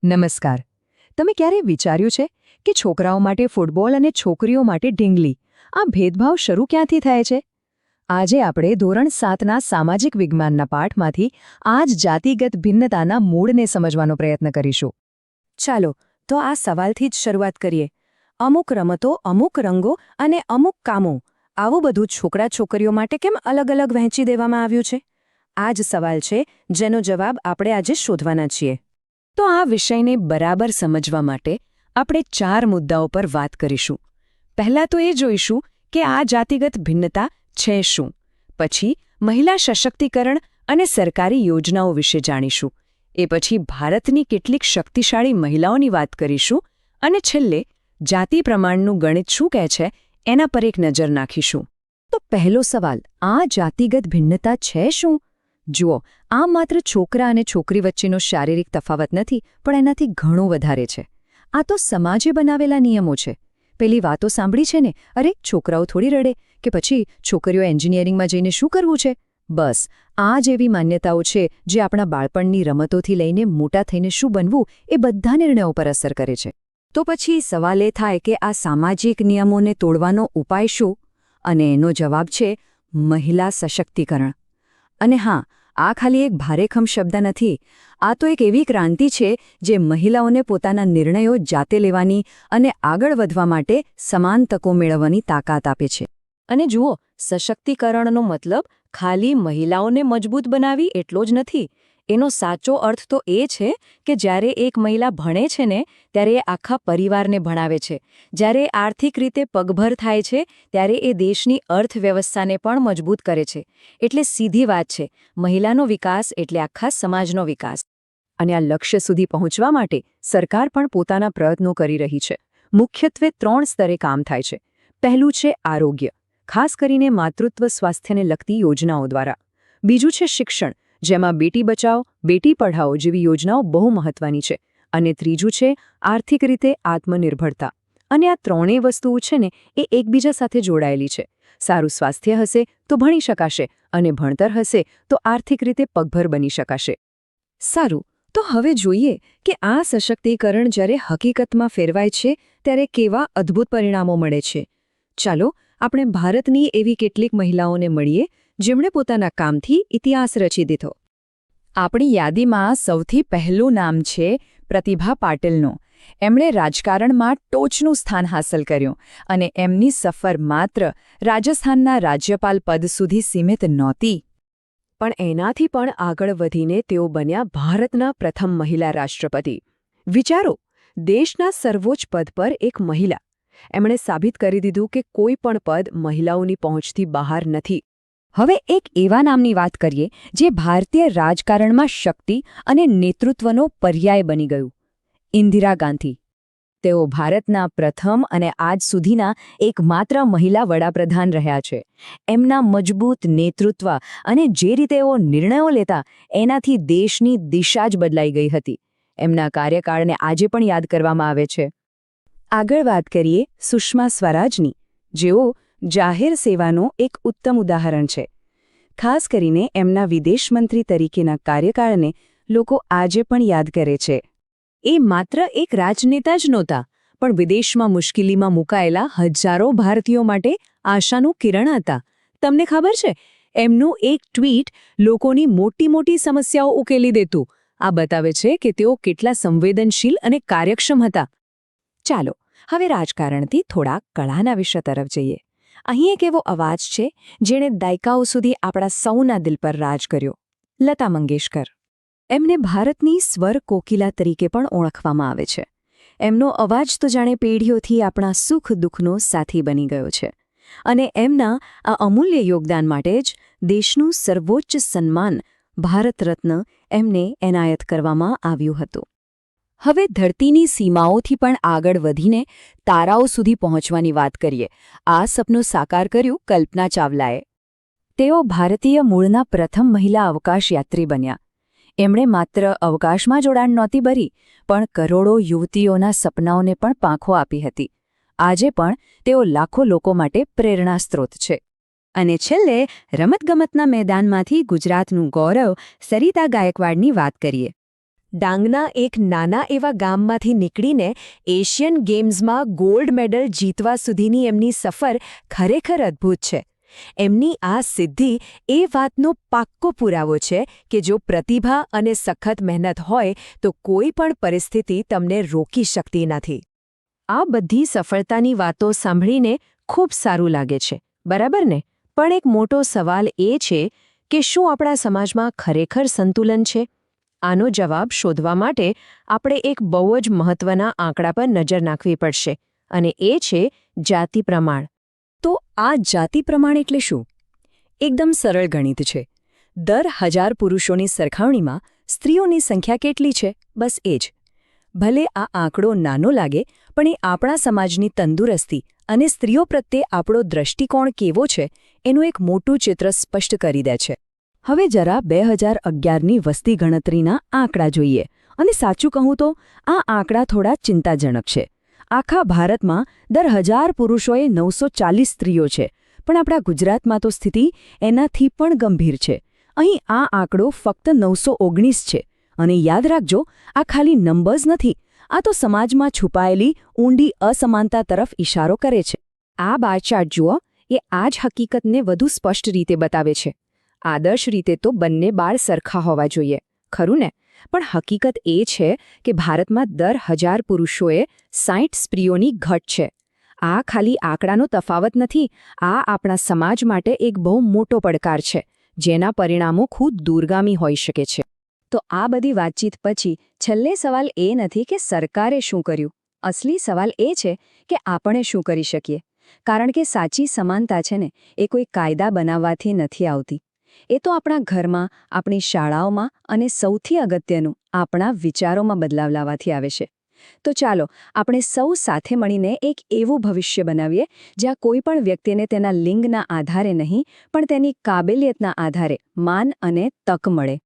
નમસ્કાર. તમે ક્યારે વિચાર્યું છે કે છોકરાઓ માટે ફૂટબોલ અને છોકરીઓ માટે ઢીંગલી આ ભેદભાવ શરૂ ક્યાંથી થાય છે? આજે આપણે ધોરણ 7ના સામાજિક વિજ્ઞાનના પાઠમાંથી આ જ જાતિગત ભિન્નતાના મૂળને સમજવાનો પ્રયત્ન કરીશું. ચાલો તો આ સવાલથી જ શરૂઆત કરીએ. અમુક રમતો, અમુક રંગો અને અમુક કામો, આવું બધું છોકરા છોકરીઓ માટે કેમ અલગ અલગ વહેંચી દેવામાં આવ્યું છે? આ જ સવાલ છે જેનો જવાબ આપણે આજે શોધવાના છીએ. તો આ વિષયને બરાબર સમજવા માટે આપણે 4 મુદ્દાઓ પર વાત કરીશું. પહેલાં તો એ જોઈશું કે આ જાતિગત ભિન્નતા છે શું. પછી મહિલા સશક્તિકરણ અને સરકારી યોજનાઓ વિશે જાણીશું. એ પછી ભારતની કેટલીક શક્તિશાળી મહિલાઓની વાત કરીશું. અને છેલ્લે જાતિ પ્રમાણનું ગણિત શું કહે છે એના પર એક નજર નાખીશું. તો પહેલો સવાલ, આ જાતિગત ભિન્નતા છે શું? જુઓ, આ માત્ર છોકરા અને છોકરી વચ્ચેનો શારીરિક તફાવત નથી, પણ એનાથી ઘણો વધારે છે. આ તો સમાજે બનાવેલા નિયમો છે. પેલી વાતો સાંભળી છે ને, અરે છોકરાઓ થોડી રડે, કે પછી છોકરીઓ એન્જિનિયરિંગમાં જઈને શું કરવું છે? બસ આ જ એવી માન્યતાઓ છે જે આપણા બાળપણની રમતોથી લઈને મોટા થઈને શું બનવું એ બધા નિર્ણયો પર અસર કરે છે. તો પછી સવાલ એ થાય કે આ સામાજિક નિયમોને તોડવાનો ઉપાય શું? અને એનો જવાબ છે મહિલા સશક્તિકરણ. અને હા, આ ખાલી એક ભારેખમ શબ્દ નથી. આ તો એક એવી ક્રાંતિ છે જે મહિલાઓને પોતાના નિર્ણયો જાતે લેવાની અને આગળ વધવા માટે સમાન તકો મેળવવાની તાકાત આપે છે. અને જુઓ, સશક્તિકરણનો મતલબ ખાલી મહિલાઓને મજબૂત બનાવી એટલો જ નથી. એનો સાચો અર્થ તો એ છે કે જ્યારે એક મહિલા ભણે છે ને, ત્યારે એ આખા પરિવારને ભણાવે છે. જ્યારે આર્થિક રીતે પગભર થાય છે, ત્યારે એ દેશની અર્થવ્યવસ્થાને પણ મજબૂત કરે છે. એટલે સીધી વાત છે, મહિલાનો વિકાસ એટલે આખા સમાજનો વિકાસ. અને આ લક્ષ્ય સુધી પહોંચવા માટે સરકાર પણ પોતાના પ્રયત્નો કરી રહી છે. મુખ્યત્વે 3 સ્તરે કામ થાય છે. પહેલું છે આરોગ્ય, ખાસ કરીને માતૃત્વ સ્વાસ્થ્યને લગતી યોજનાઓ દ્વારા. બીજું છે શિક્ષણ, જેમાં બેટી બચાવો, બેટી પઢાઓ જેવી યોજનાઓ બહુ મહત્વની છે. અને ત્રીજું છે આર્થિક રીતે આત્મનિર્ભરતા. અને આ ત્રણેય વસ્તુઓ છે ને, એ એકબીજા સાથે જોડાયેલી છે. સારું સ્વાસ્થ્ય હશે તો ભણી શકાશે, અને ભણતર હશે તો આર્થિક રીતે પગભર બની શકાશે. સારું, તો હવે જોઈએ કે આ સશક્તિકરણ જ્યારે હકીકતમાં ફેરવાય છે ત્યારે કેવા અદ્ભુત પરિણામો મળે છે. ચાલો આપણે ભારતની એવી કેટલીક મહિલાઓને મળીએ જેમણે પોતાના કામથી ઇતિહાસ રચી દીધો. આપણી યાદીમાં સૌથી પહેલું નામ છે પ્રતિભા પાટીલનું. એમણે રાજકારણમાં ટોચનું સ્થાન હાંસલ કર્યું, અને એમની સફર માત્ર રાજસ્થાનના રાજ્યપાલ પદ સુધી સીમિત નહોતી. પણ એનાથી પણ આગળ વધીને તેઓ બન્યા ભારતના પ્રથમ મહિલા રાષ્ટ્રપતિ. વિચારો, દેશના સર્વોચ્ચ પદ પર એક મહિલા. એમણે સાબિત કરી દીધું કે કોઈ પણ પદ મહિલાઓની પહોંચથી બહાર નથી. હવે એક એવા નામની વાત કરીએ જે ભારતીય રાજકારણમાં શક્તિ અને નેતૃત્વનો પર્યાય બની ગયું. ઇન્દિરા ગાંધી. તેઓ ભારતના પ્રથમ અને આજ સુધીના એકમાત્ર મહિલા વડાપ્રધાન રહ્યા છે. એમના મજબૂત નેતૃત્વ અને જે રીતે તેઓ નિર્ણયો લેતા, એનાથી દેશની દિશા જ બદલાઈ ગઈ હતી. એમના કાર્યકાળને આજે પણ યાદ કરવામાં આવે છે. આગળ વાત કરીએ સુષ્મા સ્વરાજની, જેઓ જાહેર સેવાનું એક ઉત્તમ ઉદાહરણ છે. ખાસ કરીને એમના વિદેશમંત્રી તરીકેના કાર્યકાળને લોકો આજે પણ યાદ કરે છે. એ માત્ર એક રાજનેતા જ નહોતા, પણ વિદેશમાં મુશ્કેલીમાં મુકાયેલા હજારો ભારતીયો માટે આશાનું કિરણ હતા. તમને ખબર છે, એમનું એક ટ્વીટ લોકોની મોટી મોટી સમસ્યાઓ ઉકેલી દેતું. આ બતાવે છે કે તેઓ કેટલા સંવેદનશીલ અને કાર્યક્ષમ હતા. ચાલો હવે રાજકારણથી થોડા કળાના વિષય તરફ જઈએ. અહીં એક એવો અવાજ છે જેણે દાયકાઓ સુધી આપણા સૌના દિલ પર રાજ કર્યો. લતા મંગેશકર. એમને ભારતની સ્વર કોકિલા તરીકે પણ ઓળખવામાં આવે છે. એમનો અવાજ તો જાણે પેઢીઓથી આપણા સુખ દુઃખનો સાથી બની ગયો છે. અને એમના આ અમૂલ્ય યોગદાન માટે જ દેશનું સર્વોચ્ચ સન્માન ભારત રત્ન એમને એનાયત કરવામાં આવ્યું હતું. હવે ધરતીની સીમાઓથી પણ આગળ વધીને તારાઓ સુધી પહોંચવાની વાત કરીએ. આ સપનું સાકાર કર્યું કલ્પના ચાવલાએ. તેઓ ભારતીય મૂળના પ્રથમ મહિલા અવકાશયાત્રી બન્યા. એમણે માત્ર અવકાશમાં જોડાણ નહોતી ભરી, પણ કરોડો યુવતીઓના સપનાઓને પણ પાંખો આપી હતી. આજે પણ તેઓ લાખો લોકો માટે પ્રેરણા સ્ત્રોત છે. અને છેલ્લે રમતગમતના મેદાનમાંથી ગુજરાતનું ગૌરવ સરિતા ગાયકવાડની વાત કરીએ. ડાંગના એક નાના એવા ગામમાંથી નીકળીને એશિયન ગેમ્સમાં ગોલ્ડ મેડલ જીતવા સુધીની એમની સફર ખરેખર અદ્ભુત છે. એમની આ સિદ્ધિ એ વાતનો પાક્કો પુરાવો છે કે જો પ્રતિભા અને સખત મહેનત હોય તો કોઈ પણ પરિસ્થિતિ તમને રોકી શકતી નથી. આ બધી સફળતાની વાતો સાંભળીને ખૂબ સારું લાગે છે, બરાબર ને? પણ એક મોટો સવાલ એ છે કે શું આપણા સમાજમાં ખરેખર સંતુલન છે? આનો જવાબ શોધવા માટે આપણે એક બહુ જ મહત્વના આંકડા પર નજર નાખવી પડશે, અને એ છે જાતિ પ્રમાણ. તો આ જાતિ પ્રમાણ એટલે શું? એકદમ સરળ ગણિત છે. દર 1000 પુરુષોની સરખામણીમાં સ્ત્રીઓની સંખ્યા કેટલી છે? બસ એ જ. ભલે આ આંકડો નાનો લાગે, પણ એ આપણા સમાજની તંદુરસ્તી અને સ્ત્રીઓ પ્રત્યે આપણો દૃષ્ટિકોણ કેવો છે એનું એક મોટું ચિત્ર સ્પષ્ટ કરી દે છે. હવે જરા 2011ની વસ્તી ગણતરીના આંકડા જોઈએ. અને સાચું કહું તો આ આંકડા થોડા ચિંતાજનક છે. આખા ભારતમાં દર 1000 પુરુષોએ 940 સ્ત્રીઓ છે, પણ આપણા ગુજરાતમાં તો સ્થિતિ એનાથી પણ ગંભીર છે. અહીં આ આંકડો ફક્ત 919 છે. અને યાદ રાખજો, આ ખાલી નંબર્સ નથી, આ તો સમાજમાં છુપાયેલી ઊંડી અસમાનતા તરફ ઇશારો કરે છે. આ બાર ચાર્ટ જુઓ, એ આ જ હકીકતને વધુ સ્પષ્ટ રીતે બતાવે છે. આદર્શ રીતે તો બંને બાળ સરખા હોવા જોઈએ, ખરું ને? પણ હકીકત એ છે કે ભારતમાં દર 1000 પુરુષોએ 60 સ્ત્રીઓની ઘટ છે. આ ખાલી આંકડાનો તફાવત નથી, આ આપણા સમાજ માટે એક બહુ મોટો પડકાર છે, જેના પરિણામો ખૂબ દૂરગામી હોઈ શકે છે. તો આ બધી વાતચીત પછી છેલ્લે સવાલ એ નથી કે સરકારે શું કર્યું. અસલી સવાલ એ છે કે આપણે શું કરી શકીએ. કારણ કે સાચી સમાનતા છે ને, એ કોઈ કાયદા બનાવવાથી નથી આવતી. એ તો આપણા ઘરમાં, આપણી શાળાઓમાં અને સૌથી અગત્યનું આપણા વિચારોમાં બદલાવ લાવવાથી આવે છે. તો ચાલો આપણે સૌ સાથે મળીને એક એવું ભવિષ્ય બનાવીએ જ્યાં કોઈ પણ વ્યક્તિને તેના લિંગના આધારે નહીં, પણ તેની કાબેલિયતના આધારે માન અને તક મળે.